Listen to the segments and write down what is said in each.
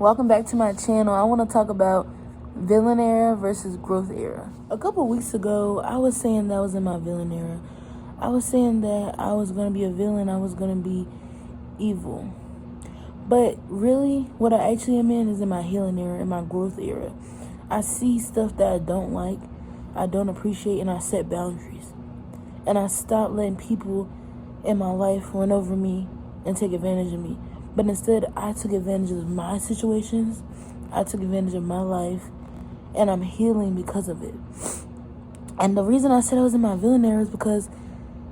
Welcome back to my channel. I want to talk about villain era versus growth era. A couple weeks ago, I was saying that I was in my villain era. I was saying that I was going to be a villain. I was going to be evil. But really, what I actually am in is in my healing era, in my growth era. I see stuff that I don't like, I don't appreciate, and I set boundaries. And I stop letting people in my life run over me and take advantage of me. But instead, I took advantage of my situations. I took advantage of my life. And I'm healing because of it. And the reason I said I was in my villain era is because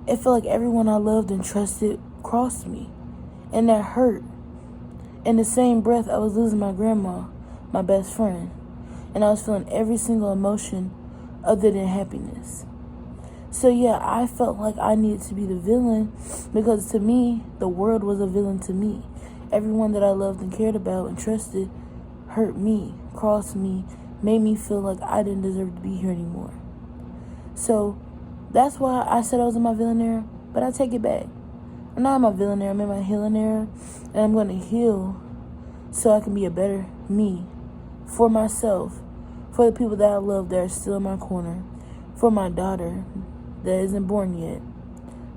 it felt like everyone I loved and trusted crossed me. And that hurt. In the same breath, I was losing my grandma, my best friend. And I was feeling every single emotion other than happiness. So yeah, I felt like I needed to be the villain because to me, the world was a villain to me. Everyone that I loved and cared about and trusted hurt me, crossed me, made me feel like I didn't deserve to be here anymore. So that's why I said I was in my villain era, but I take it back. I'm not in my villain era, I'm in my healing era, and I'm going to heal so I can be a better me for myself, for the people that I love that are still in my corner, for my daughter that isn't born yet,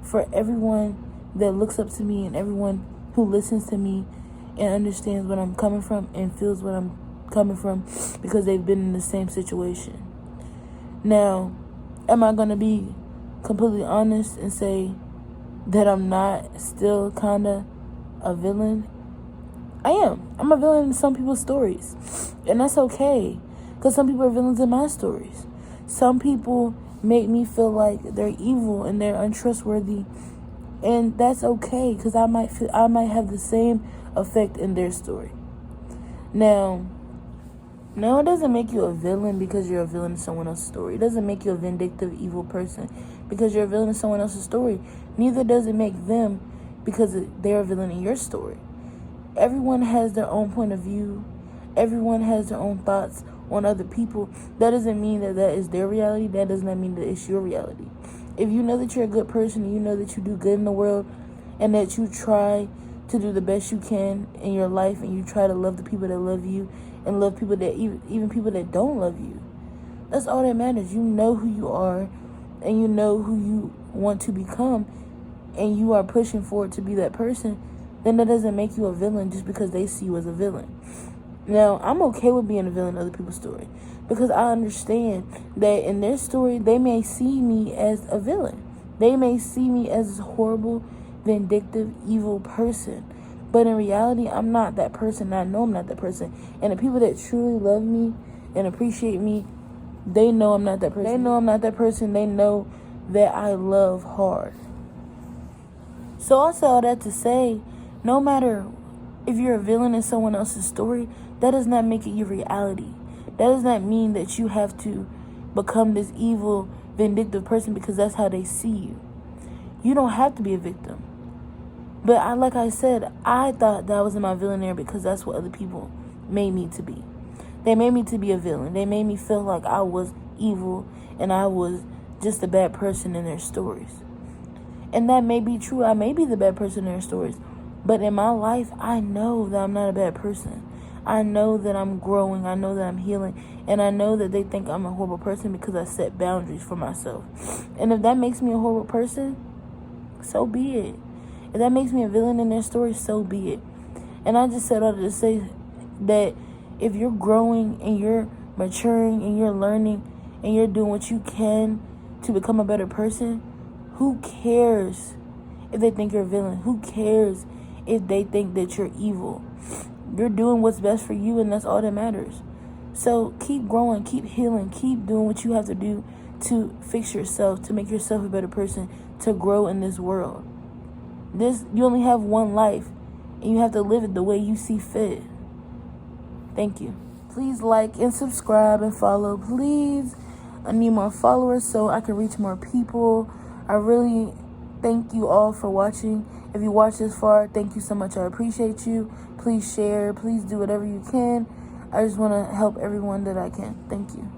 for everyone that looks up to me and everyone who listens to me and understands where I'm coming from and feels where I'm coming from because they've been in the same situation. Now, am I going to be completely honest and say that I'm not still kind of a villain? I am. I'm a villain in some people's stories. And that's okay. Because some people are villains in my stories. Some people make me feel like they're evil and they're untrustworthy. And that's okay. Because I might have the same effect in their story. Now, no, it doesn't make you a villain because you're a villain in someone else's story. It doesn't make you a vindictive, evil person because you're a villain in someone else's story. Neither does it make them because they're a villain in your story. Everyone has their own point of view. Everyone has their own thoughts on other people. That doesn't mean that is their reality. That does not mean that it's your reality. If you know that you're a good person and you know that you do good in the world and that you try to do the best you can in your life and you try to love the people that love you and love people that even people that don't love you, that's all that matters. You know who you are and you know who you want to become and you are pushing forward to be that person, then that doesn't make you a villain just because they see you as a villain. Now, I'm okay with being a villain in other people's story because I understand that in their story, they may see me as a villain. They may see me as a horrible, vindictive, evil person. But in reality, I'm not that person. I know I'm not that person. And the people that truly love me and appreciate me, they know I'm not that person. They know I'm not that person. They know that I love hard. So I say all that to say, no matter if you're a villain in someone else's story, that does not make it your reality. That does not mean that you have to become this evil, vindictive person because that's how they see you. You don't have to be a victim. But like I said, I thought that I was in my villain era because that's what other people made me to be. They made me to be a villain. They made me feel like I was evil and I was just a bad person in their stories. And that may be true. I may be the bad person in their stories. But in my life, I know that I'm not a bad person. I know that I'm growing. I know that I'm healing. And I know that they think I'm a horrible person because I set boundaries for myself. And if that makes me a horrible person, so be it. If that makes me a villain in their story, so be it. And I just said all to say that if you're growing and you're maturing and you're learning and you're doing what you can to become a better person, who cares if they think you're a villain? Who cares if they think that you're evil? You're doing what's best for you, and that's all that matters. So keep growing, keep healing, keep doing what you have to do to fix yourself, to make yourself a better person, to grow in this world. You only have one life, and you have to live it the way you see fit. Thank you. Please like and subscribe and follow. Please, I need more followers so I can reach more people. I really thank you all for watching. If you watched this far, thank you so much. I appreciate you. Please share. Please do whatever you can. I just want to help everyone that I can. Thank you.